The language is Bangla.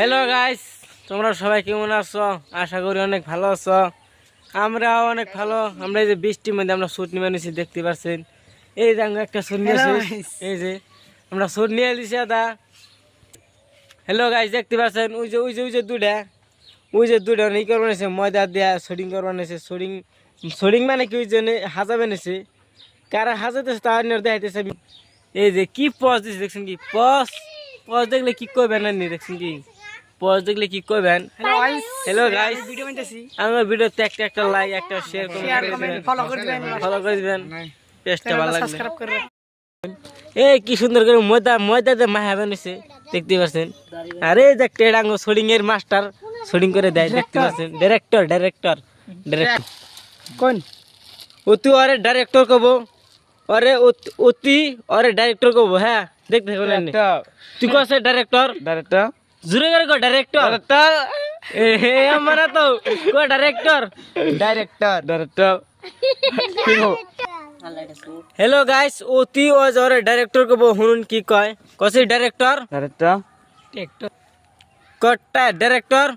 হ্যালো গাইস, তোমরা সবাই কেমন আছো? আশা করি অনেক ভালো আছো। আমরাও অনেক ভালো। আমরা এই যে বৃষ্টির মধ্যে আমরা শুট নিয়ে নিয়েছি, দেখতে পাচ্ছেন। এই যে আমরা একটা শুট নিয়েছি, এই যে আমরা শুট নিয়ে নিয়েছি দাদা। হ্যালো গাইস, দেখতে পাচ্ছেন ওই যে দুটা ই করবো নিয়েছে, ময়দা দিয়া শুটিং করবো নিয়েছে। শুটিং মানে কি ওই জন্য হাজাবে নিয়েছে, কারা হাজাতেছে তার দেখাইতেছে। এই যে কি পজ দিচ্ছে দেখছেন, কি পজ পজ দেখলে কি করবেন না দেখছেন, কি পজ দেখলে কি করবেন। হ্যালো গাইস, আমার ভিডিওতে একটা লাইক একটা শেয়ার ফলো করে দিবেন, পেজটা ভালো লাগবে। এই কি সুন্দর করে ময়দা দিয়ে মাহা বানিয়েছে, দেখতে পাচ্ছেন। আরে দেখতে ডাঙ্গো শুটিং এর মাস্টার শুটিং করে দেয়, দেখতে পাচ্ছেন। ডাইরেক্টর কোন অতি ওরে ডাইরেক্টর কব, ওরে অতি ওরে ডাইরেক্টর কব। হ্যাঁ, দেখতে তুই কছে ডাইরেক্টর জুড়ে করে কো ডাইরেক্টর এ আমারা তো কো ডাইরেক্টর হ্যালো গাইস, অতি ওরে ডাইরেক্টর কব। শুনুন কি কয়, কছে ডাইরেক্টর কটা ডাইরেক্টর